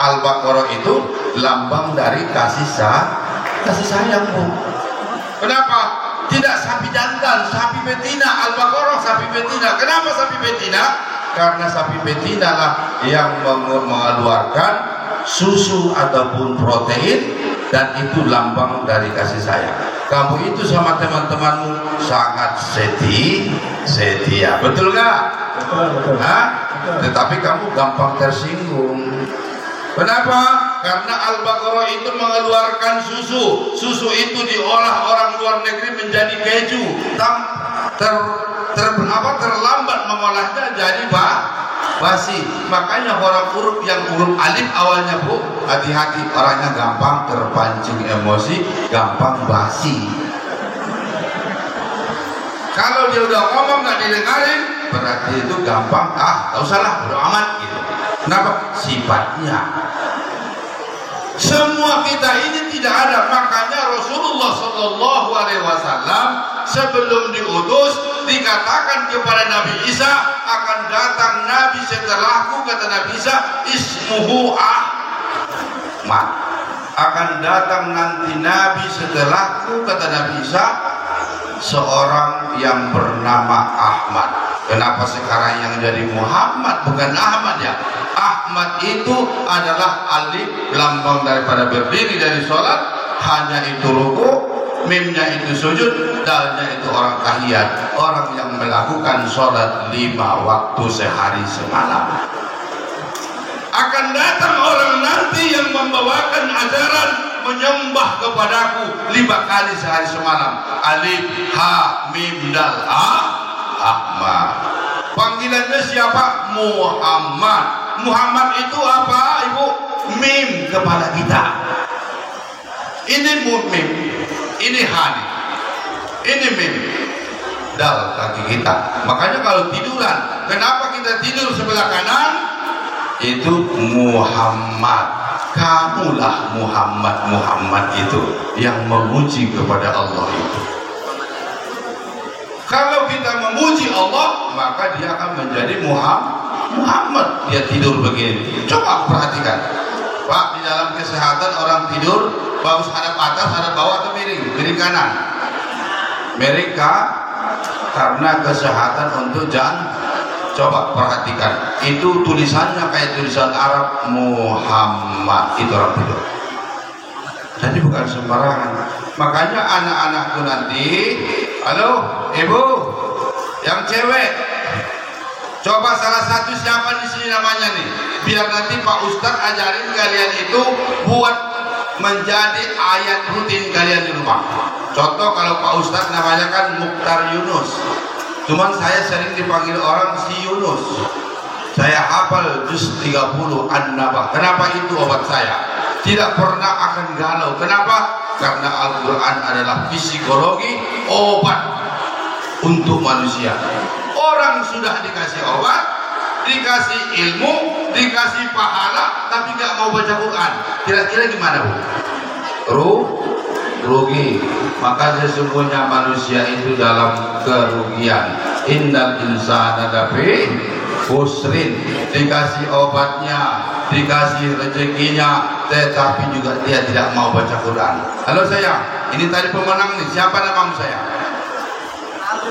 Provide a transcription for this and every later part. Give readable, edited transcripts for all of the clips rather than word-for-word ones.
Al-Baqarah itu lambang dari kasih sayang, Bu. Kenapa? Tidak sapi jantan, sapi betina. Al-Baqarah sapi betina. Kenapa sapi betina? Karena sapi betina lah yang mengeluarkan susu ataupun protein, dan itu lambang dari kasih sayang. Kamu itu sama teman-temanmu sangat setia, betul nggak? Betul. Tetapi kamu gampang tersinggung. Kenapa? Karena Al-Baqarah itu mengeluarkan susu. Susu itu diolah orang luar negeri menjadi keju. Terlambat mengolahnya jadi basi. Makanya orang huruf yang huruf alif awalnya, Bu, hati-hati, orangnya gampang terpancing emosi, gampang basi. Kalau dia udah ngomong nggak didengarin, berarti itu gampang, tak usah lah, udah amat gitu. Kenapa? Sifatnya. Semua kita ini tidak ada. Makanya Rasulullah SAW sebelum diutus dikatakan kepada Nabi Isa, akan datang Nabi setelahku, kata Nabi Isa, ismuhu Ahmad. Akan datang nanti Nabi setelahku, kata Nabi Isa, seorang yang bernama Ahmad. Kenapa sekarang yang jadi Muhammad bukan Ahmad ya? Ahmad itu adalah alif, lambang daripada berdiri dari sholat, hanya itu ruku, mimnya itu sujud, dalnya itu orang tahiyat, orang yang melakukan sholat 5 waktu sehari semalam. Akan datang orang nanti yang membawakan ajaran menyembah kepadaku 5 kali sehari semalam. Alif, ha, mim, dal, Ahmad. Panggilannya siapa? Muhammad. Muhammad itu apa, Ibu? Mim, kepala kita. Ini mim, ini hani, ini mim, dal, kaki kita. Makanya kalau tiduran, kenapa kita tidur sebelah kanan? Itu Muhammad. Kamulah Muhammad itu yang memuji kepada Allah itu. Kalau kita memuji Allah, maka dia akan menjadi Muhammad. Dia tidur begini. Coba perhatikan, Pak, di dalam kesehatan orang tidur bagus hadap atas, hadap bawah atau miring? Miring kanan. Mereka karena kesehatan untuk jantung. Coba perhatikan, itu tulisannya kayak tulisan Arab, Muhammad, itu orang tidur. Jadi bukan sembarangan. Makanya anak-anakku nanti, halo ibu, yang cewek, coba salah satu siapa di sini namanya nih, biar nanti Pak Ustadz ajarin kalian itu buat menjadi ayat rutin kalian di rumah. Contoh kalau Pak Ustadz namanya kan Mukhtar Yunus, cuman saya sering dipanggil orang si Yunus. Saya hafal juz 30 An-Naba. Kenapa? Itu obat saya. Tidak pernah akan galau. Kenapa? Karena Al-Quran adalah psikologi, obat untuk manusia. Orang sudah dikasih obat, dikasih ilmu, dikasih pahala, tapi nggak mau baca Quran. Kira-kira gimana, Bu? Rugi. Maka sesungguhnya manusia itu dalam kerugian. Innal insana lafi khusrin. Dikasih obatnya, dikasih rezekinya, tetapi juga dia tidak mau baca Quran. Halo sayang, ini tadi pemenang nih. Siapa namamu sayang?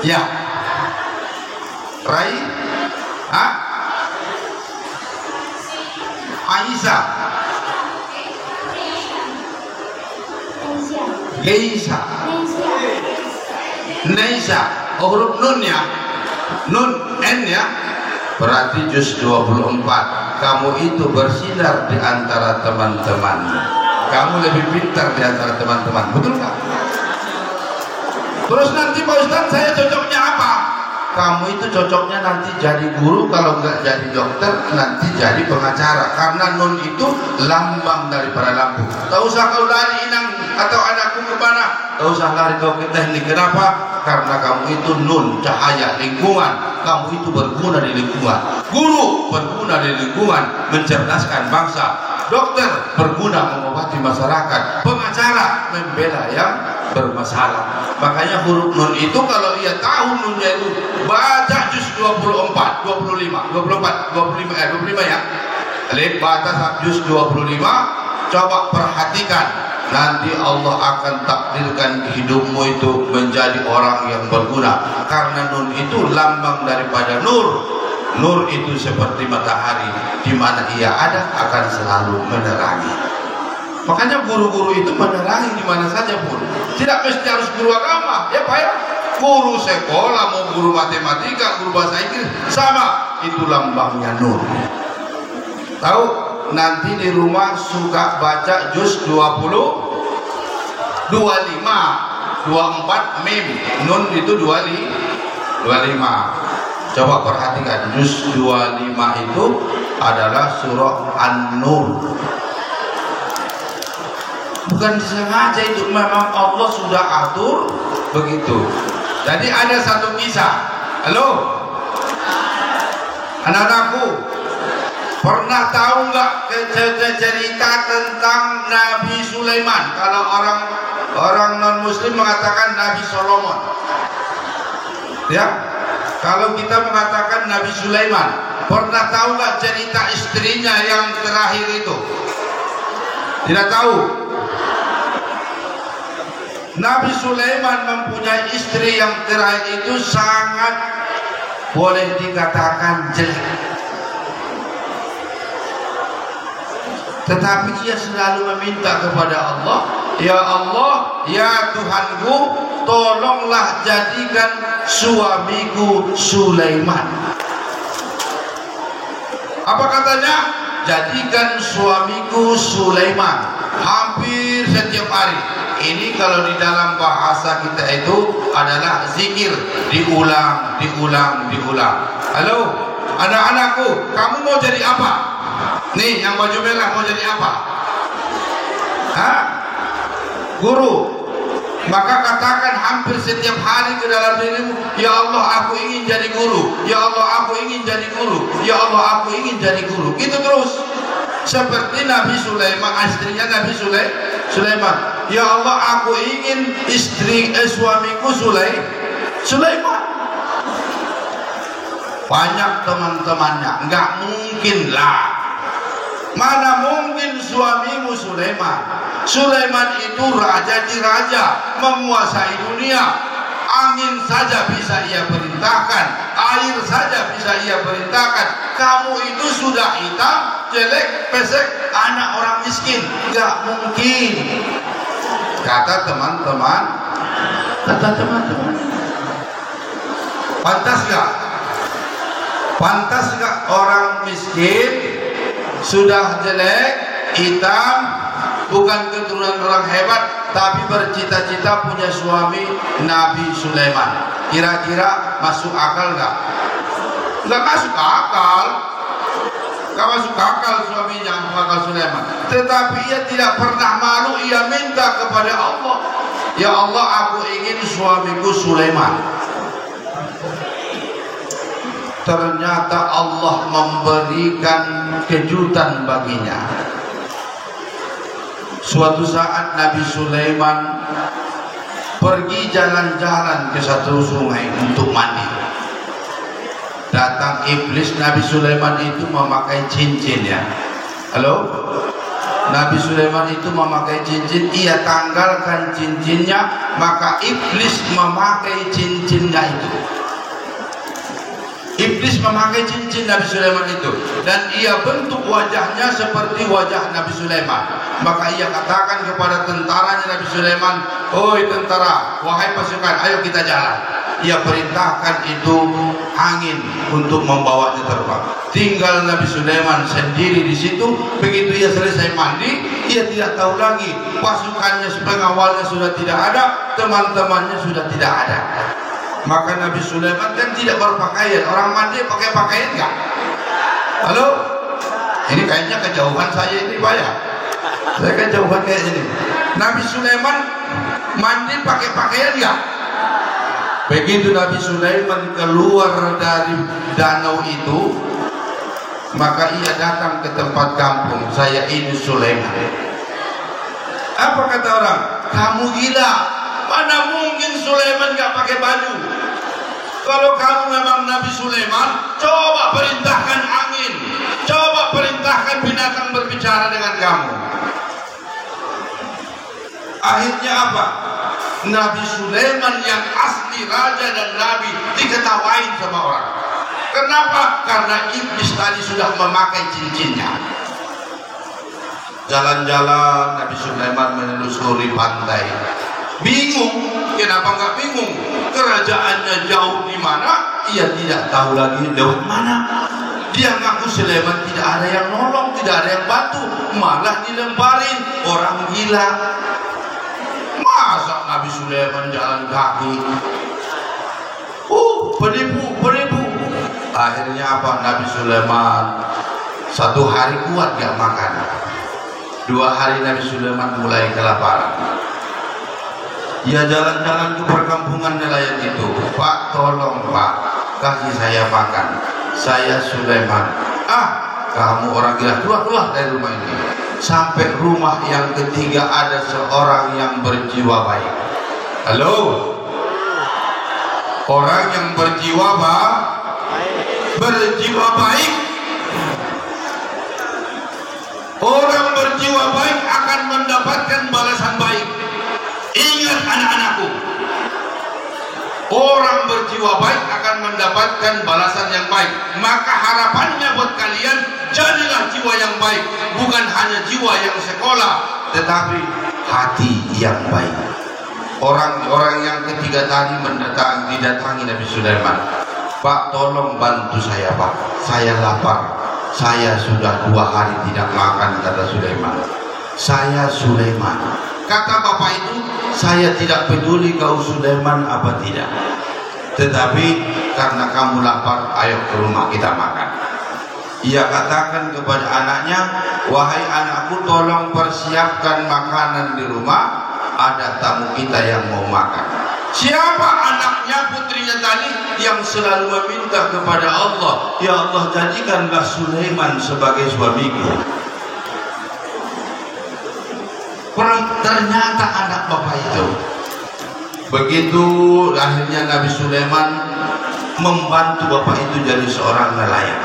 Ya, Rai? Aisyah. Geisa. Neisa. Oh, huruf nun ya. Nun, N ya. Berarti juz 24. Kamu itu bersinar di antara teman-teman. Kamu lebih pintar di antara teman-teman. Betul nggak? Terus nanti Pak Ustadz, saya cocoknya apa? Kamu itu cocoknya nanti jadi guru, kalau nggak jadi dokter, nanti jadi pengacara. Karena nun itu lambang daripada lampu. Tak usah kau lari inang atau anakku ke mana, tak usah lari kau ke teknik. Kenapa? Karena kamu itu nun, cahaya lingkungan. Kamu itu berguna di lingkungan. Guru berguna di lingkungan, mencerdaskan bangsa. Dokter berguna mengobati masyarakat. Pengacara membela yang bermasalah. Makanya huruf nun itu kalau ia tahu nunnya itu baca juz 24, 25, 24, 25 ya. Alif baca juz 25, coba perhatikan. Nanti Allah akan takdirkan hidupmu itu menjadi orang yang berguna. Karena nun itu lambang daripada nur. Nur itu seperti matahari, di mana ia ada akan selalu menerangi. Makanya guru-guru itu menerangi di mana saja pun. Tidak mesti harus guru agama, ya Pak ya. Guru sekolah, mau guru matematika, guru bahasa Inggris, sama. Itu lambangnya nur. Tahu? Nanti di rumah suka baca juz 20, 25, 24 mim. Nun itu 25. Coba perhatikan, juz 25 itu adalah surah An-Nur. Bukan disengaja, itu memang Allah sudah atur begitu. Jadi ada satu kisah. Halo, anak-anakku, pernah tahu nggak cerita tentang Nabi Sulaiman? Kalau orang non Muslim mengatakan Nabi Solomon, ya. Kalau kita mengatakan Nabi Sulaiman, pernah tahu nggak cerita istrinya yang terakhir itu? Tidak tahu. Nabi Sulaiman mempunyai istri yang terakhir itu sangat boleh dikatakan jelek. Tetapi ia selalu meminta kepada Allah, ya Allah, ya Tuhanku, tolonglah jadikan suamiku Sulaiman. Apa katanya? Jadikan suamiku Sulaiman. Hampir setiap hari. Ini kalau di dalam bahasa kita itu adalah zikir, diulang. Halo, anak-anakku, kamu mau jadi apa? Nih, yang baju merah mau jadi apa? Hah? Guru. Maka katakan hampir setiap hari ke dalam dirimu, ya Allah, aku ingin jadi guru. Ya Allah, aku ingin jadi guru. Ya Allah, aku ingin jadi guru. Gitu terus. Seperti Nabi Sulaiman, istrinya Nabi Sulaiman. Ya Allah, aku ingin suamiku Sulaiman. Banyak teman-temannya, enggak mungkin lah. Mana mungkin suamimu Sulaiman? Sulaiman itu raja di raja, menguasai dunia. Angin saja bisa ia perintahkan, air saja bisa ia perintahkan. Kamu itu sudah hitam, jelek, pesek, anak orang miskin. Gak mungkin. Kata teman-teman. Pantas gak? Pantas gak orang miskin, sudah jelek, hitam, bukan keturunan orang hebat, tapi bercita-cita punya suami Nabi Sulaiman? Kira-kira masuk akal gak? Gak masuk akal. Gak masuk akal suaminya bakal Sulaiman. Tetapi ia tidak pernah malu, ia minta kepada Allah, ya Allah, aku ingin suamiku Sulaiman. Ternyata Allah memberikan kejutan baginya. Suatu saat Nabi Sulaiman pergi jalan-jalan ke satu sungai untuk mandi. Datang iblis. Nabi Sulaiman itu memakai cincin, ya. Halo? Nabi Sulaiman itu memakai cincin. Ia tanggalkan cincinnya, maka iblis memakai cincinnya itu. Iblis memakai cincin Nabi Sulaiman itu, dan ia bentuk wajahnya seperti wajah Nabi Sulaiman. Maka ia katakan kepada tentaranya Nabi Sulaiman, "Oi tentara, wahai pasukan, ayo kita jalan." Ia perintahkan itu angin untuk membawanya terbang. Tinggal Nabi Sulaiman sendiri di situ. Begitu ia selesai mandi, ia tidak tahu lagi pasukannya pengawalnya sudah tidak ada, teman-temannya sudah tidak ada. Maka Nabi Sulaiman kan tidak berpakaian. Orang mandi pakai pakaian enggak? Halo? Ini kayaknya kejauhan saya ini, Pak ya. Saya kejauhan kayak ini. Nabi Sulaiman mandi pakai pakaian enggak? Begitu Nabi Sulaiman keluar dari danau itu, maka ia datang ke tempat kampung. Saya ini Sulaiman. Apa kata orang? Kamu gila. Mana mungkin Sulaiman gak pakai baju? Kalau kamu memang Nabi Sulaiman, coba perintahkan angin, coba perintahkan binatang berbicara dengan kamu. Akhirnya apa? Nabi Sulaiman yang asli raja dan nabi diketawain sama orang. Kenapa? Karena iblis tadi sudah memakai cincinnya. Jalan-jalan Nabi Sulaiman menelusuri pantai. Bingung, kenapa nggak bingung? Kerajaannya jauh di mana? Ia tidak tahu lagi lewat mana. Dia ngaku Sulaiman tidak ada yang nolong, tidak ada yang bantu, malah dilemparin orang gila. Masa Nabi Sulaiman jalan kaki? Beribu. Akhirnya apa? Nabi Sulaiman satu hari kuat gak makan. 2 hari Nabi Sulaiman mulai kelaparan. Dia jalan-jalan ke perkampungan nelayan itu. Pak, tolong Pak, kasih saya makan. Saya Sulaiman. Kamu orang gila, keluar dari rumah ini. Sampai rumah yang ketiga ada seorang yang berjiwa baik. Halo? Orang yang berjiwa baik. Orang berjiwa baik akan mendapatkan balasan baik. Ingat anak-anakku, orang berjiwa baik akan mendapatkan balasan yang baik. Maka harapannya buat kalian, jadilah jiwa yang baik. Bukan hanya jiwa yang sekolah, tetapi hati yang baik. Orang yang ketiga tadi didatangi Nabi Sulaiman. Pak, tolong bantu saya Pak, saya lapar. Saya sudah 2 hari tidak makan, kata Sulaiman. Saya Sulaiman. Kata bapak itu, saya tidak peduli kau Sulaiman apa tidak, tetapi karena kamu lapar, ayo ke rumah kita makan. Ia katakan kepada anaknya, wahai anakku, tolong persiapkan makanan di rumah, ada tamu kita yang mau makan. Siapa anaknya, putrinya tadi yang selalu meminta kepada Allah, ya Allah jadikanlah Sulaiman sebagai suamiku. Ternyata anak bapak itu. Begitu akhirnya Nabi Sulaiman membantu bapak itu jadi seorang nelayan.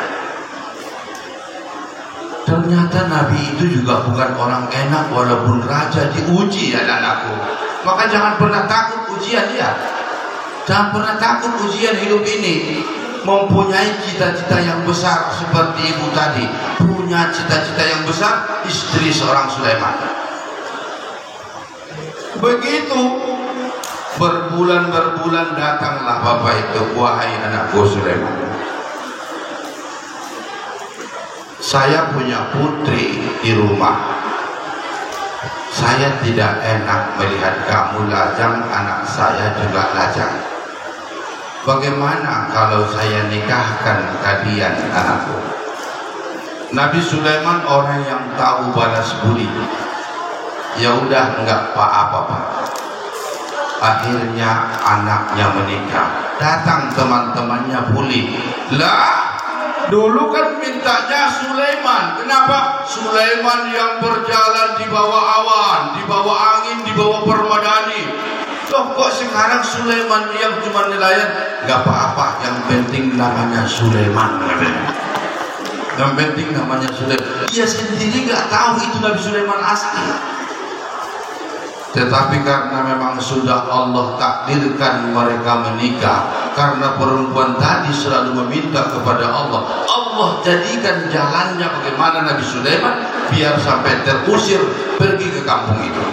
Ternyata Nabi itu juga bukan orang enak, walaupun raja, diuji anak-anakku. Maka jangan pernah takut ujian ya. Jangan pernah takut ujian hidup ini. Mempunyai cita-cita yang besar seperti ibu tadi, punya cita-cita yang besar, istri seorang Sulaiman. Begitu berbulan-berbulan datanglah bapak itu, wahai anakku Sulaiman, saya punya putri di rumah. Saya tidak enak melihat kamu lajang, anak saya juga lajang. Bagaimana kalau saya nikahkan kalian anakku? Nabi Sulaiman orang yang tahu balas budi. Ya udah, enggak apa-apa Pak. Akhirnya anaknya menikah. Datang teman-temannya bully. Lah, dulu kan mintanya Sulaiman. Kenapa? Sulaiman yang berjalan di bawah awan, di bawah angin, di bawah permadani. Loh, kok sekarang Sulaiman yang cuma nelayan? Enggak apa-apa, yang penting namanya Sulaiman. Yang penting namanya Sulaiman. Dia sendiri enggak tahu itu Nabi Sulaiman asli. Tetapi karena memang sudah Allah takdirkan mereka menikah, karena perempuan tadi selalu meminta kepada Allah, Allah jadikan jalannya bagaimana Nabi Sulaiman biar sampai terusir pergi ke kampung itu.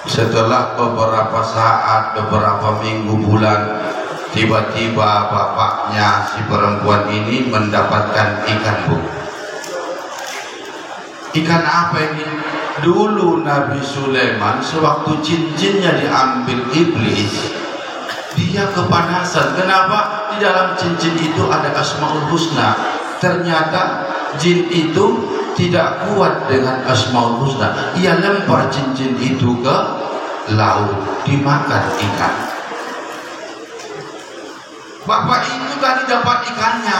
Setelah beberapa saat, beberapa minggu, bulan, tiba-tiba bapaknya si perempuan ini mendapatkan ikan, Bu. Ikan apa ini? Dulu Nabi Sulaiman sewaktu cincinnya diambil iblis, dia kepanasan. Kenapa? Di dalam cincin itu ada Asmaul Husna. Ternyata jin itu tidak kuat dengan Asmaul Husna. Ia lempar cincin itu ke laut, dimakan ikan. Bapak itu tadi dapat ikannya.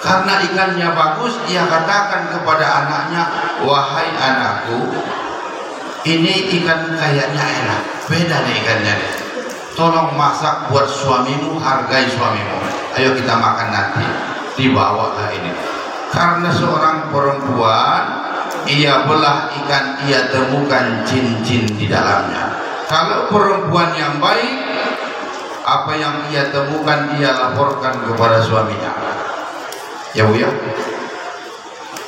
Karena ikannya bagus, ia katakan kepada anaknya, wahai anakku, ini ikan kayaknya enak, beda nih ikannya nih. Tolong masak buat suamimu, hargai suamimu. Ayo kita makan nanti. Dibawalah ini. Karena seorang perempuan, ia belah ikan, ia temukan cincin di dalamnya. Kalau perempuan yang baik, apa yang ia temukan ia laporkan kepada suaminya. Ya Bu ya.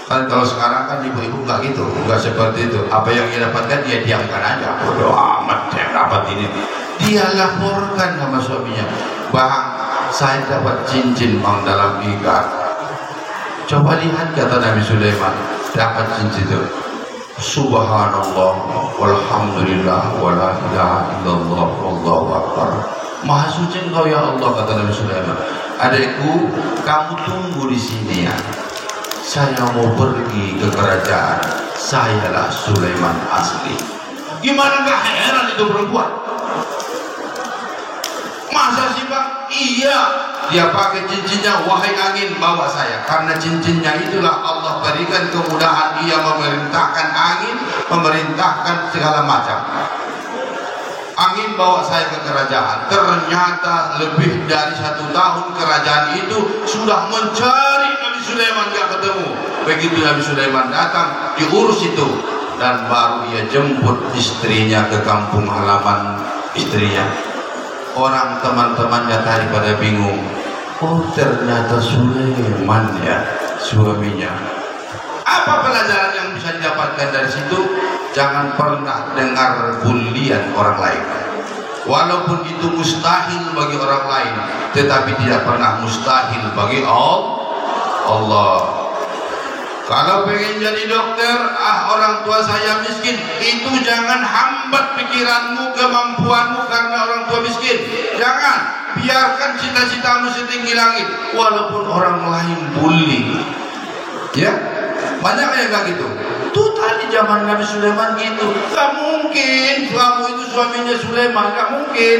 Kan kalau sekarang kan ibu-ibu nggak gitu, nggak seperti itu. Apa yang dia dapatkan dia diamkan aja. Bodoh amat, saya dapat ini. Dia laporkan sama suaminya, bang, saya dapat cincin bang dalam ikan. Coba lihat kata Nabi Sulaiman, dapat cincin itu. Subhanallah, walhamdulillah, wala ilaha illallah, wallahu akbar. Maha suci Engkau ya Allah, kata Nabi Sulaiman. Adikku, kamu tunggu di sini ya. Saya mau pergi ke kerajaan. Sayalah Sulaiman asli. Gimana gak heran itu perempuan? Masa sih bang? Iya. Dia pakai cincinnya, wahai angin bawa saya. Karena cincinnya itulah Allah berikan kemudahan. Ia memerintahkan angin, memerintahkan segala macam. Angin bawa saya ke kerajaan. Ternyata lebih dari 1 tahun kerajaan itu sudah mencari Nabi Sulaiman, gak ketemu. Begitu Nabi Sulaiman datang, diurus itu, dan baru ia jemput istrinya ke kampung halaman istrinya. Orang teman-temannya tadi pada bingung. Oh ternyata Sulaiman ya suaminya. Apa pelajaran yang bisa didapatkan dari situ? Jangan pernah dengar bulian orang lain. Walaupun itu mustahil bagi orang lain, tetapi tidak pernah mustahil bagi Allah. Kalau pengen jadi dokter, orang tua saya miskin, itu jangan hambat pikiranmu, kemampuanmu karena orang tua miskin. Jangan, biarkan cita-citamu setinggi langit, walaupun orang lain bully. Ya, banyak yang gak gitu. Tuh tadi zaman Nabi Sulaiman gitu. Gak mungkin kamu itu suaminya Sulaiman, gak mungkin.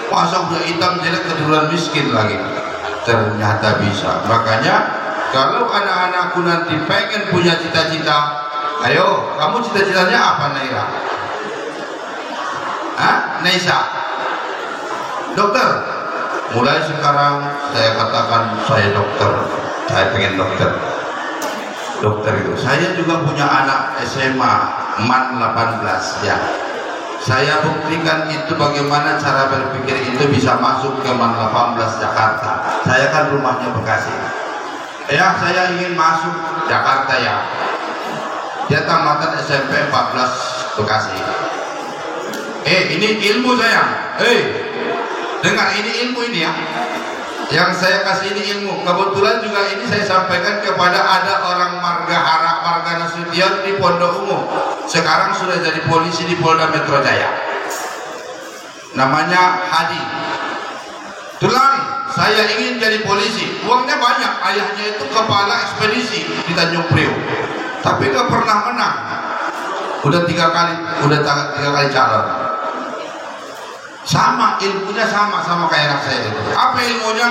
Masa udah hitam jelek keturunan miskin lagi. Ternyata bisa. Makanya kalau anak-anakku nanti pengen punya cita-cita, ayo, kamu cita-citanya apa Naira? Naisa? Dokter? Mulai sekarang saya katakan saya dokter. Saya pengen dokter. Dokter itu. Saya juga punya anak SMA MAN 18 ya. Saya buktikan itu bagaimana cara berpikir itu bisa masuk ke MAN 18 Jakarta. Saya kan rumahnya Bekasi. Ya, saya ingin masuk Jakarta ya. Dia tamatan SMP 14 Bekasi. Ini ilmu saya. Dengar ini ilmu ini ya. Yang saya kasih ini ilmu. Kebetulan juga ini saya sampaikan kepada ada orang Marga Nasution di Pondok Ungu. Sekarang sudah jadi polisi di Polda Metro Jaya. Namanya Hadi. Tulang, saya ingin jadi polisi. Uangnya banyak. Ayahnya itu kepala ekspedisi di Tanjung Priok. Tapi gak pernah menang. Udah tiga kali calon. Sama ilmunya sama kayak anak saya itu. Apa ilmunya?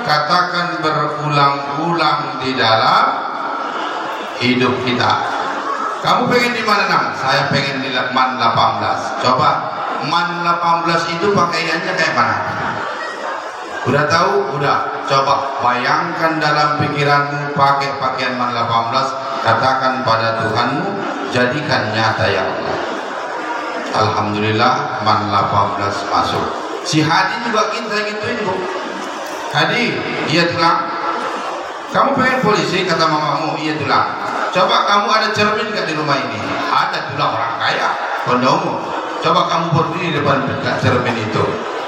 Katakan berulang-ulang di dalam hidup kita. Kamu pengen di mana Nam? Saya pengen di MAN 18. Coba MAN 18 itu pakaiannya kayak mana? Udah tahu? Udah. Coba bayangkan dalam pikiranmu pakai pakaian MAN 18. Katakan pada Tuhanmu, jadikan nyata ya Allah. Alhamdulillah MAN 18 masuk. Si Hadi juga kita gituin Bu. Hadi, iya tulang. Kamu pengen polisi kata mamamu, iya tulang. Coba kamu ada cermin gak di rumah ini? Ada tulang, orang kaya, kondomu. Coba kamu berdiri di depan cermin itu.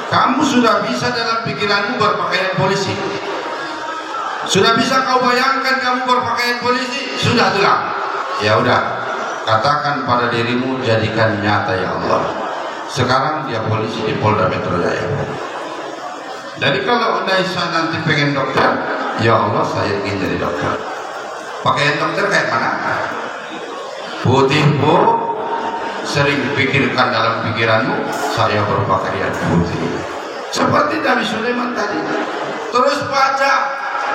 Kamu sudah bisa dalam pikiranmu berpakaian polisi. Sudah bisa kau bayangkan kamu berpakaian polisi? Sudah tulang. Ya udah. Katakan pada dirimu, jadikan nyata ya Allah. Sekarang dia polisi di Polda Metro Jaya. Jadi kalau Naisa nanti pengen dokter, ya Allah saya ingin jadi dokter. Pakaian dokter kayak mana? Putih Bu. Sering pikirkan dalam pikiranmu, saya berpakaian putih. Seperti Nabi Sulaiman tadi. Terus baca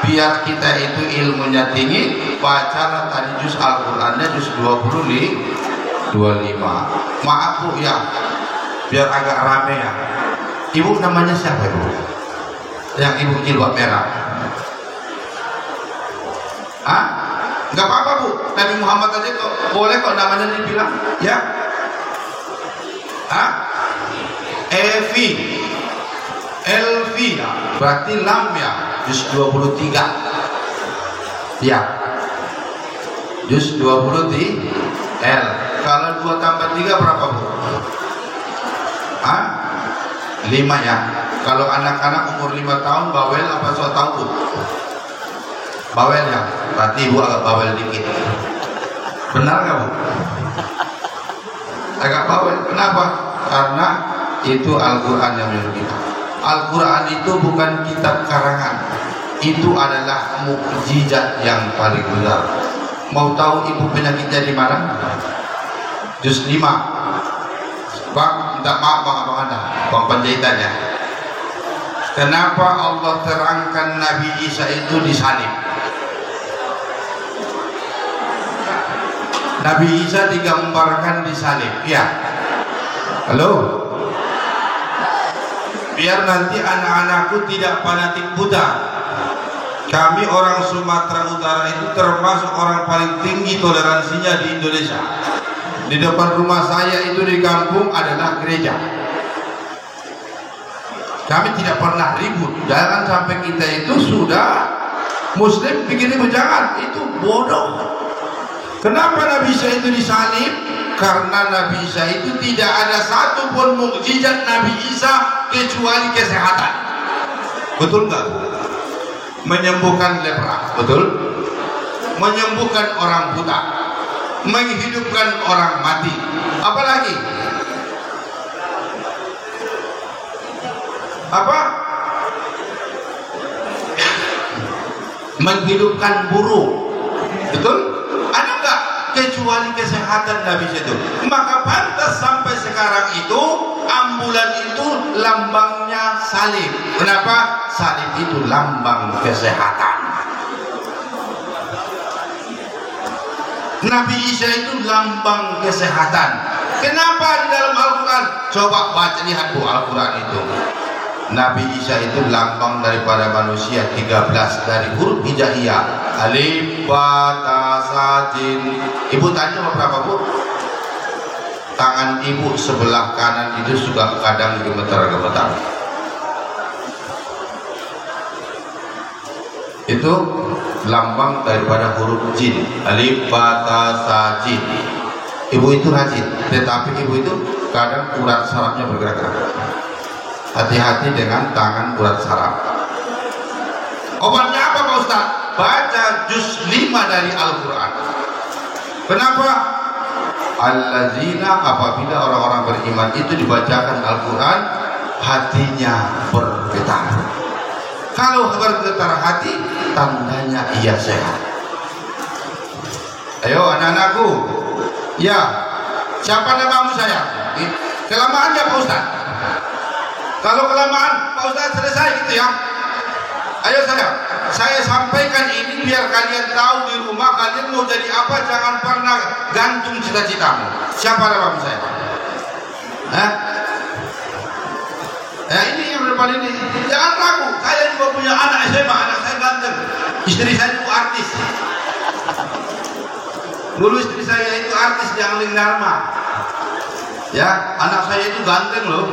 biar kita itu ilmunya tinggi, baca tadi juz Al-Qur'annya juz 25. Maaf Bu ya, biar agak rame ya. Ibu namanya siapa Ibu? Yang ibu jilbab merah? Hah? Enggak apa-apa Bu, Nabi Muhammad aja kok boleh kok namanya dibilang ya. Hah? Elvi ya, berarti lam ya, juz 23 ya, juz 23 L. Kalau 2 tambah 3 berapa Bu? Hah? 5 ya. Kalau anak-anak umur 5 tahun bawel apa so tahu Bu? Bawel ya, berarti Ibu agak bawel dikit. Benar nggak Bu? Agak bawel, kenapa? Karena itu Al-Quran yang menyuruh kita. Al-Quran itu bukan kitab karangan, itu adalah mukjizat yang paling besar. Mau tahu Ibu penyakitnya di mana? Juz 5. Bang, minta maaf Bang Abang Anda, Bang penjahitannya. Kenapa Allah terangkan Nabi Isa itu disalib? Nabi Isa digambarkan disalib, ya. Halo? Biar nanti anak-anakku tidak fanatik buta. Kami orang Sumatera Utara itu termasuk orang paling tinggi toleransinya di Indonesia. Di depan rumah saya itu di kampung adalah gereja. Kami tidak pernah ribut. Jangan sampai kita itu sudah Muslim bikin ribut, jangan, itu bodoh. Kenapa Nabi Isa itu disalib? Karena Nabi Isa itu tidak ada satupun mukjizat Nabi Isa kecuali kesehatan. Betul nggak? Menyembuhkan lepra, betul? Menyembuhkan orang buta, menghidupkan orang mati. Apalagi? Apa? Menghidupkan burung, betul? Ada nggak kecuali kesehatan Nabi itu? Maka pantas sampai sekarang itu ambulan itu lambangnya salib. Kenapa? Salib itu lambang kesehatan. Nabi Isa itu lambang kesehatan. Kenapa di dalam Al-Quran? Coba baca, lihat Bu Al-Quran itu. Nabi Isa itu lambang daripada manusia 13 dari huruf hijaiyah. Alif, ba, ta, sa, jin. Ibu tanya berapa Bu? Tangan ibu sebelah kanan itu suka kadang gemetar-gemetar. Itu lambang daripada huruf jin. Alif, ba, ta, sa, jin. Ibu itu rajin, tetapi ibu itu kadang urat sarafnya bergerak-gerak. Hati-hati dengan tangan urat saraf. Obatnya apa Pak Ustaz? Baca juz 5 dari Al-Quran. Kenapa? Allazina, apabila orang-orang beriman itu dibacakan Al-Quran, hatinya bergetar. Kalau bergetar hati, tandanya ia sehat. Ayo anak-anakku, ya, siapa namamu saya? Kelamaan ya Pak Ustaz? Kalau kelamaan Pak Ustaz selesai gitu ya. Ayo saya sampaikan ini biar kalian tahu di rumah kalian mau jadi apa, jangan pernah gantung cita-citamu. Siapa namamu saya? Hah? Ya ini yang depan ini, jangan ragu. Saya juga punya anak SMA, anak saya ganteng. Istri saya itu artis. Dulu istri saya itu artis di Angling Dharma. Ya, anak saya itu ganteng loh.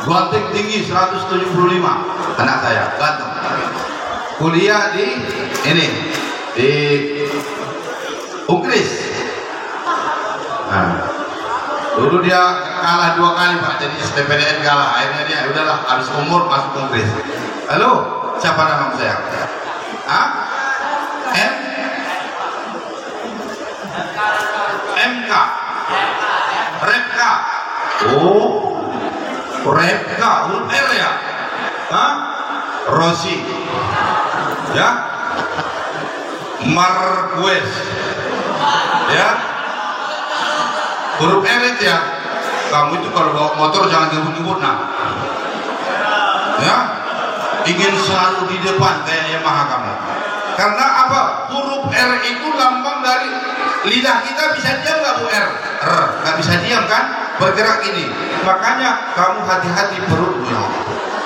Ganteng tinggi 175. Anak saya ganteng. Kuliah di ini di Inggris. Nah, dulu dia kalah 2 kali Pak, jadi SPPDN kalah. Akhirnya dia udahlah habis umur masuk Inggris. Halo, siapa nama saya? Hah? MK Repka. Oh, Repka huruf R ya? Hah? Rosi ya? Marquez ya? Huruf R ya? Kamu itu kalau bawa motor jangan ngebut-ngebut nah ya? Ingin selalu di depan kayak yang jamaah kamu. Karena apa? Huruf R itu lambang dari lidah kita. Bisa diam nggak Bu? R nggak bisa diam kan? Bergerak ini. Makanya kamu hati-hati perutnya.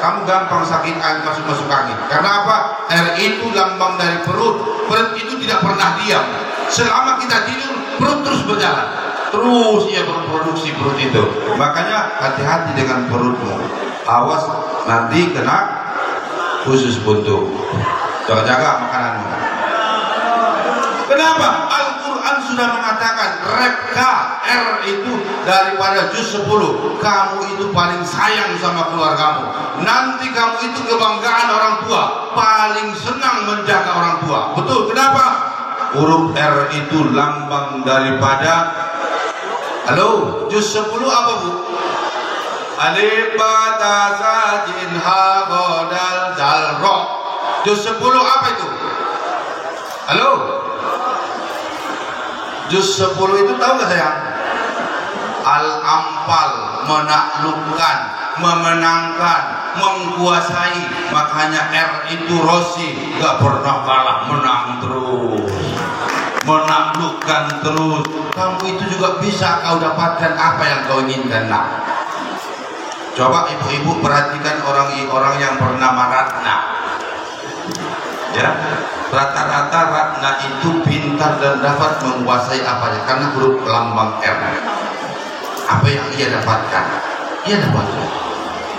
Kamu gampang sakit angin, masuk angin. Karena apa? R itu lambang dari perut. Perut itu tidak pernah diam. Selama kita tidur, perut terus berjalan. Terus ia berproduksi perut itu. Makanya hati-hati dengan perutmu. Awas nanti kena khusus buntu. Jaga-jaga makananmu. Kenapa? Al-Quran sudah mengatakan Rebka R itu daripada juz 10. Kamu itu paling sayang sama keluargamu. Nanti kamu itu kebanggaan orang tua. Paling senang menjaga orang tua. Betul, kenapa? Huruf R itu lambang daripada, halo, juz 10 apa Bu? Alif ba ta sa jin ha gha dal zal ra. Juz 10 apa itu? Halo? Juz 10 itu tahu gak sayang? Al-Anfal, menaklukkan, memenangkan, menguasai. Makanya R itu Rosi, gak pernah kalah, menang terus, menaklukkan terus. Kamu itu juga bisa kau dapatkan apa yang kau inginkan. Nah, coba ibu-ibu perhatikan orang-orang yang bernama Ratna. Ya, rata-rata Ratna itu pintar dan dapat menguasai apanya karena huruf lambang R. Apa yang ia dapatkan? Ia dapatkan.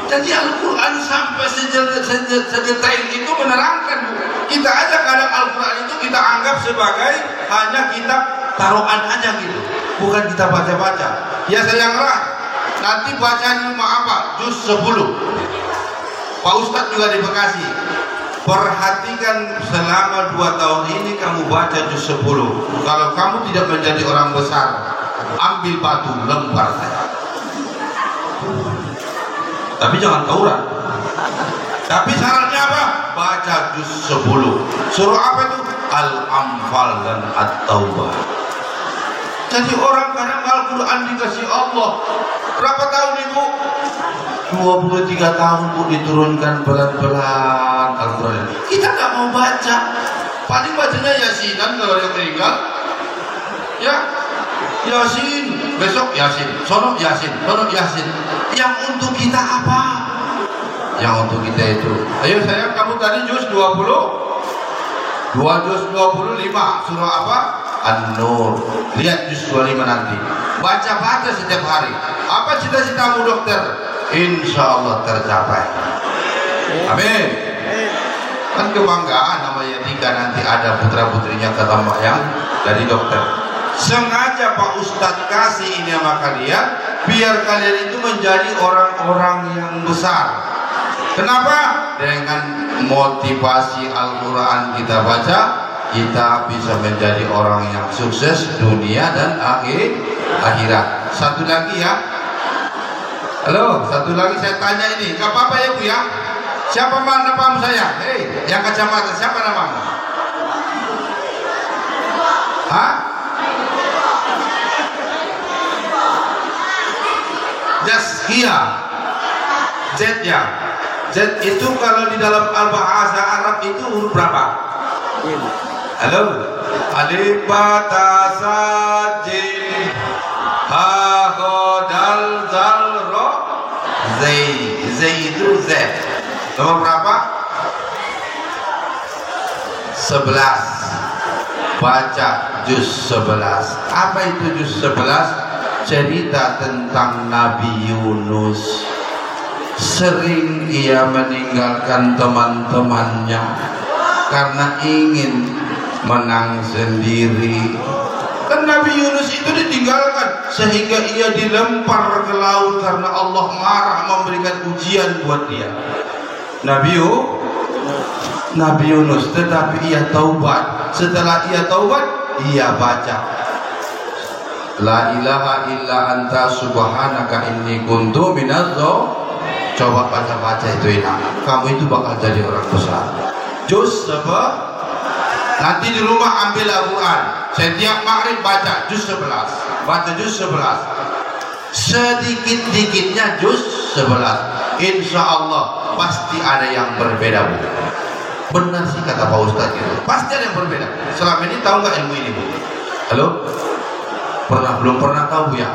Jadi Al-Quran sampai sedetail itu menerangkan. Kita aja kadang Al-Quran itu kita anggap sebagai hanya kitab taruhan aja gitu, bukan kita baca-baca. Ya sayanglah, nanti baca di rumah apa? Juz 10. Pak Ustadz juga di Bekasi. Perhatikan selama 2 tahun ini kamu baca juz 10. Kalau kamu tidak menjadi orang besar, ambil batu lempar saja. Tapi jangan tawuran. Tapi syaratnya apa? Baca juz 10. Surah apa itu? Al-Anfal dan At-Taubah. Jadi orang kadang Al-Quran dikasih Allah. Berapa tahun Ibu? 23 tahun Bu diturunkan pelan-pelan Al-Quran. Kita nggak mau baca. Paling bacanya Yasinan kalau dia meninggal. Ya, Yasin. Besok Yasin. Sono Yasin. Sono Yasin. Yang untuk kita apa? Yang untuk kita itu. Ayo sayang, kamu tadi juz 20. 2 juz 25. Surah apa? An-Nur. Lihat juz 25 nanti. Baca-baca setiap hari. Apa cita-citamu dokter? Insya Allah tercapai. Amin. Kan kebanggaan namanya jika nanti ada putra-putrinya ketambah yang dari dokter. Sengaja Pak Ustadz kasih ini sama kalian, biar kalian itu menjadi orang-orang yang besar. Kenapa? Dengan motivasi Al-Quran kita baca, kita bisa menjadi orang yang sukses dunia dan akhirat. Satu lagi ya. Halo, satu lagi saya tanya ini, gak apa-apa ya Bu ya? Siapa namamu saya? Hei, yang kacamata, siapa namamu? Hah? Jaskia. Z ya. Z itu kalau di dalam bahasa Arab itu huruf berapa? Halo? Alif ba ta sa jim ha gha dal zal ra. Z itu Z. Nomor berapa? 11. Baca juz 11. Apa itu juz 11? Cerita tentang Nabi Yunus. Sering ia meninggalkan teman-temannya karena ingin menang sendiri. Kan Nabi Yunus itu ditinggalkan sehingga ia dilempar ke laut karena Allah marah memberikan ujian buat dia. Nabi Yunus, tetapi ia taubat. Setelah ia taubat, ia baca La ilaha illa anta subhanaka inni kuntu minadz dzalimin. Coba baca-baca itu enak. Kamu itu bakal jadi orang besar. Juz apa? Nanti di rumah ambil Al-Quran. Setiap maghrib baca juz 11. Baca juz 11. Sedikit-dikitnya juz 11. Insya Allah pasti ada yang berbeda Bu. Benar sih kata Pak Ustadz itu. Pasti ada yang berbeda. Selama ini tahu nggak ilmu ini, Bu? Halo? Belum pernah tahu ya?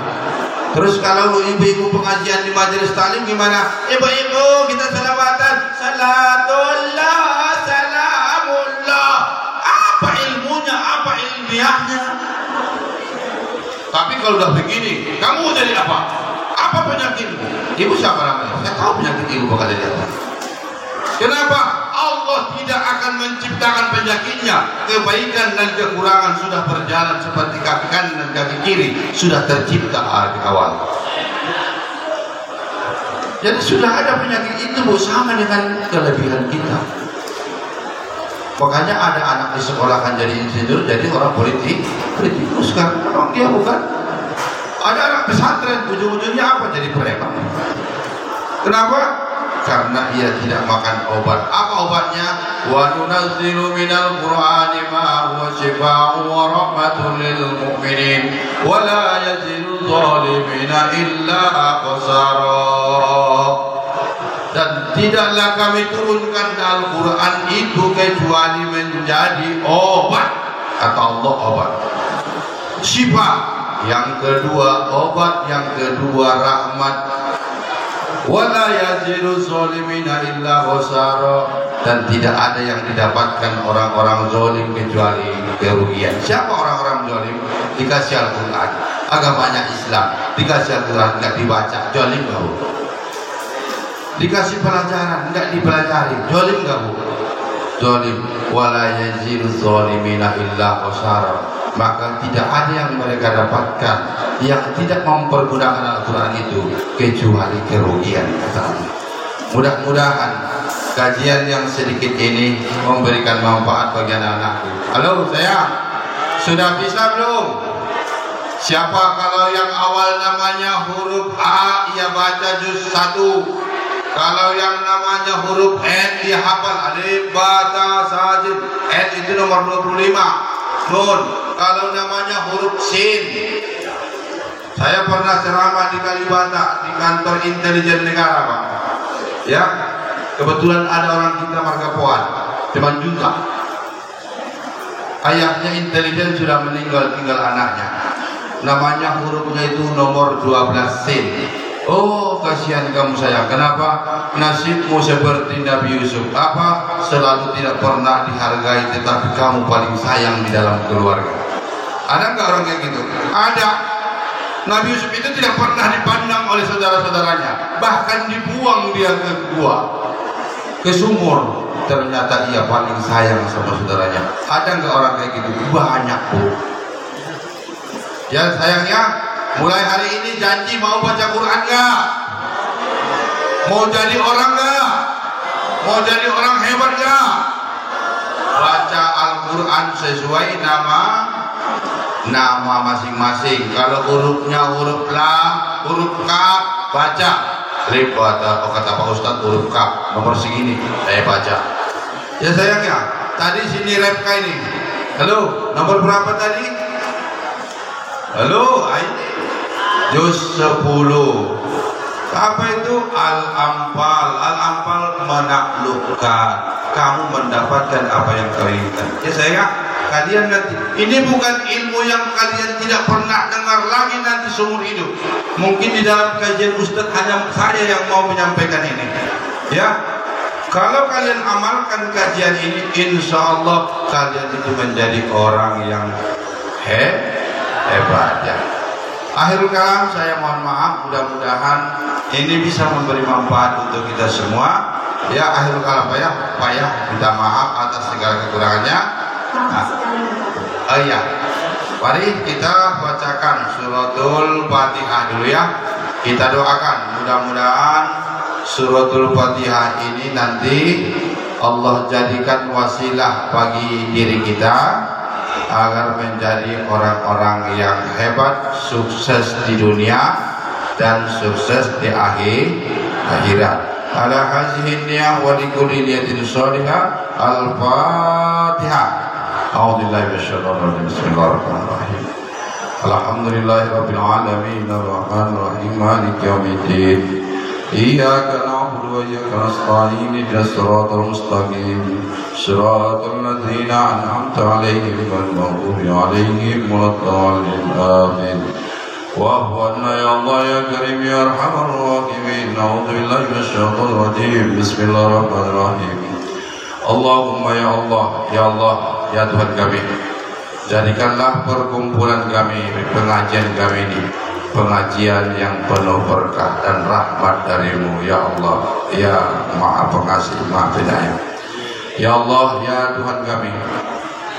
Terus kalau ibu-ibu pengajian di majelis taklim gimana? Ibu-ibu kita salawatan. Salatullah, salamullah. Apa ilmunya? Apa ilmiahnya? Tapi kalau udah begini, kamu mau jadi apa? Apa penyakitmu? Ibu siapa namanya? Saya tahu penyakit ibu bakal jadi apa. Kenapa? Allah tidak akan menciptakan penyakitnya. Kebaikan dan kekurangan sudah berjalan seperti kaki kanan dan kaki kiri sudah tercipta di awal. Jadi sudah ada penyakit itu, Bu, sama dengan kelebihan kita. Makanya ada anak di sekolah kan jadi insinyur, jadi orang politikus kan, orang dia bukan. Ada anak pesantren, ujung-ujungnya apa? Jadi preman. Kenapa? Karena ia tidak makan obat. Apa obatnya? Wa nunazzilu minal Qur'ani ma huwa shifaa'un wa rahmatun lil mu'minin wa la yazidu zalimina illa khasara. Dan tidaklah kami turunkan Al-Quran itu kecuali menjadi obat. Kata Allah, obat. Syifa. Yang kedua obat, yang kedua rahmat. Wala yazidu zalimina illa khasara. Dan tidak ada yang didapatkan orang-orang zalim kecuali kerugian. Siapa orang-orang zalim? Dikasih Al-Quran, agamanya Islam, dikasih Al-Quran enggak dibaca, zalim enggak, Bu? Dikasih pelajaran enggak dipelajari, zalim enggak, Bu? Zalim. Wala yazidu zalimina illa khasara. Maka tidak ada yang mereka dapatkan yang tidak mempergunakan Al-Quran itu kecuali kerugian. Mudah-mudahan kajian yang sedikit ini memberikan manfaat bagi anak-anakku. Halo sayang, sudah bisa belum? Siapa kalau yang awal namanya huruf A ia baca juz 1. Kalau yang namanya huruf N dia hafal alif ba ta sa jim. N itu nomor 25. Nun. Kalau namanya huruf Sin, saya pernah ceramah di Kalibata di kantor intelijen negara, Pak. Ya, kebetulan ada orang kita Margapoan, teman junta. Ayahnya intelijen sudah meninggal, tinggal anaknya. Namanya hurufnya itu nomor 12 Sin. Oh, kasihan kamu sayang. Kenapa? Nasibmu seperti Nabi Yusuf. Apa? Selalu tidak pernah dihargai, tetapi kamu paling sayang di dalam keluarga. Ada nggak orang kayak gitu? Ada. Nabi Yusuf itu tidak pernah dipandang oleh saudara-saudaranya. Bahkan dibuang dia ke gua, ke sumur. Ternyata ia paling sayang sama saudaranya. Ada nggak orang kayak gitu? Banyak, Bu. Ya sayangnya, mulai hari ini janji mau baca Quran nggak? Mau jadi orang nggak? Mau jadi orang hebat nggak? Baca Al-Quran sesuai nama masing-masing. Kalau hurufnya huruf lam, huruf kaf, baca. Rib kata Pak Ustadz huruf kaf nomor segini, saya baca. Ya sayangnya, tadi sini Repka ini. Halo, nomor berapa tadi? Halo, ini juz 10. Apa itu? Al-Anfal. Al-Anfal menaklukkan. Kamu mendapatkan apa yang kau inginkan. Ya sayang, kalian nanti, ini bukan ilmu yang kalian tidak pernah dengar lagi nanti seumur hidup. Mungkin di dalam kajian Ustadz hanya saya yang mau menyampaikan ini. Ya, kalau kalian amalkan kajian ini, insya Allah kalian itu menjadi orang yang hebat ya. Akhirul kalam, saya mohon maaf, mudah-mudahan ini bisa memberi manfaat untuk kita semua. Ya, akhirul kalam payah minta maaf atas segala kekurangannya. Iya, mari kita bacakan suratul Fatihah dulu ya. Kita doakan mudah-mudahan suratul Fatihah ini nanti Allah jadikan wasilah bagi diri kita agar menjadi orang-orang yang hebat, sukses di dunia dan sukses di akhirat. Ala hazihi niyah wa likulli niyatin shalihah. Al-Fatihah. A'udzubillahi minasyaitonir rajim. Bismillahirrahmanirrahim. Alhamdulillahirabbil alamin arrahmanir rahim maliki yaumiddin. Iyyaka na'budu نعبد وإياك نستعين اهدنا الصراط المستقيم صراط الذين أنعمت عليهم غير المغضوب عليهم ولا الضالين آمين. واعف عنا يا الله يا كريم يا أرحم الراحمين. أعوذ بالله من الشيطان الرجيم. بسم الله الرحمن الرحيم. Allahumma ya Allah, ya Allah, ya Tuhan kami, jadikanlah perkumpulan kami, pengajian kami ini pengajian yang penuh berkah dan rahmat darimu ya Allah, ya Maha Pengasih Maha Penyayang. Ya Allah, ya Tuhan kami,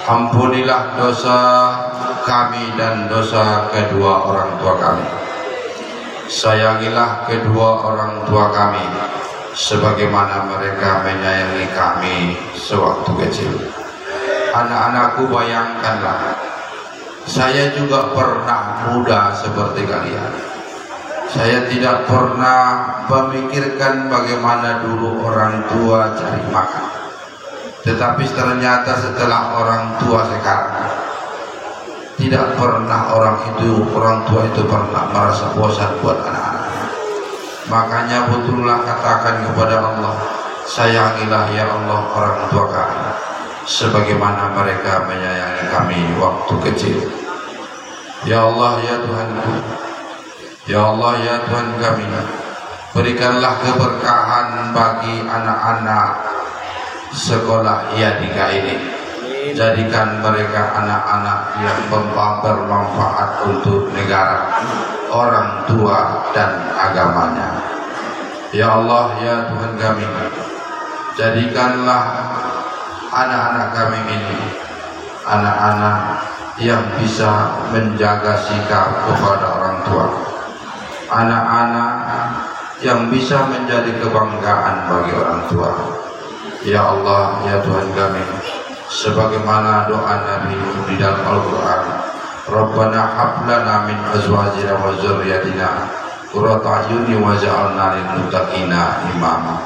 ampunilah dosa kami dan dosa kedua orang tua kami. Sayangilah kedua orang tua kami sebagaimana mereka menyayangi kami sewaktu kecil. Anak-anakku, bayangkanlah, saya juga pernah muda seperti kalian. Saya tidak pernah memikirkan bagaimana dulu orang tua cari makan. Tetapi ternyata setelah orang tua sekarang, tidak pernah orang tua itu pernah merasa bosan buat anak-anak. Makanya betullah katakan kepada Allah, sayangilah ya Allah orang tua kami sebagaimana mereka menyayangi kami waktu kecil. Ya Allah, ya Tuhanku, ya Allah, ya Tuhan kami, berikanlah keberkahan bagi anak-anak sekolah Yadika ini. Jadikan mereka anak-anak yang bermanfaat untuk negara, orang tua dan agamanya. Ya Allah, ya Tuhan kami, jadikanlah anak-anak kami ini anak-anak yang bisa menjaga sikap kepada orang tua, anak-anak yang bisa menjadi kebanggaan bagi orang tua. Ya Allah, ya Tuhan kami, sebagaimana doa Nabi di dalam Al-Quran, Rabbana hablana min azwajina wa zurriyatina qurrata a'yunin waj'alna lil muttaqina imama.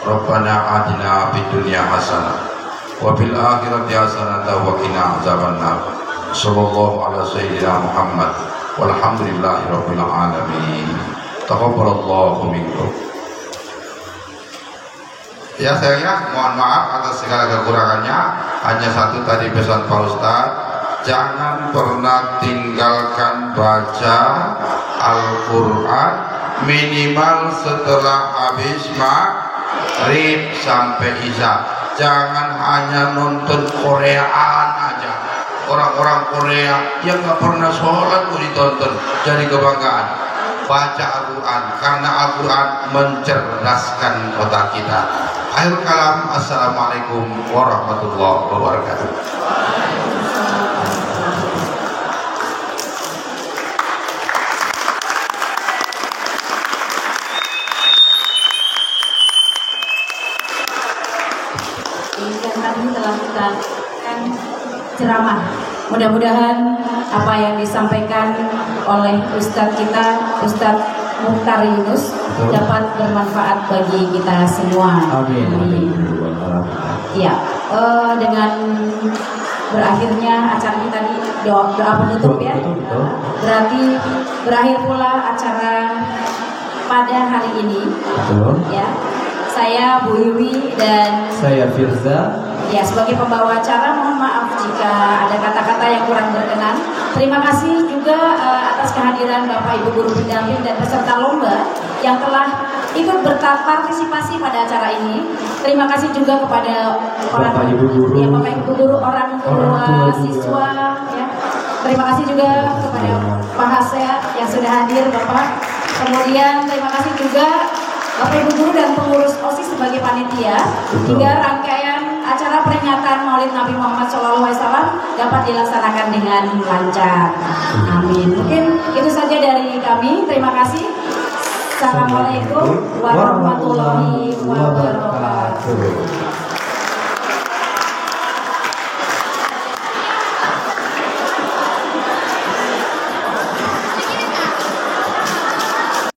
Rabbana atina fid dunya hasanah wa fil akhirati hasanah wa qina azabannar. Sallallahu ala sayyidina Muhammad walhamdulillahi rabbil alamin. Taqabbalallahu minkum. Ya sayangnya, mohon maaf atas segala kekurangannya. Hanya satu tadi pesan Pak Ustadz, jangan pernah tinggalkan baca Al-Quran minimal setelah habis maghrib sampai isya. Jangan hanya nonton Koreaan aja. Orang-orang Korea yang gak pernah sholat ditonton jadi kebanggaan. Baca Al-Quran, karena Al-Quran mencerdaskan otak kita. Akhir kalam, assalamualaikum warahmatullahi wabarakatuh. Ini kan tadi telah kita ceramah. Mudah-mudahan apa yang disampaikan oleh Ustadz kita, Ustadz Mukhtar Yunus, dapat bermanfaat bagi kita semua. Amin. Ya, dengan berakhirnya acara kita tadi doa penutup ya. Berarti berakhir pula acara pada hari ini. Ya, saya Bu Iwi dan saya Firza. Ya, sebagai pembawa acara mohon maaf jika ada kata-kata yang kurang berkenan. Terima kasih juga atas kehadiran Bapak Ibu guru pendamping dan peserta lomba yang telah ikut berpartisipasi pada acara ini. Terima kasih juga kepada Bapak Ibu guru, orang tua siswa ya. Terima kasih juga kepada Pak Hasya yang sudah hadir Bapak. Kemudian terima kasih juga Bapak Ibu guru dan pengurus OSIS sebagai panitia hingga rangkaian acara peringatan Maulid Nabi Muhammad SAW dapat dilaksanakan dengan lancar. Amin. Mungkin itu saja dari kami. Terima kasih. Assalamualaikum warahmatullahi wabarakatuh.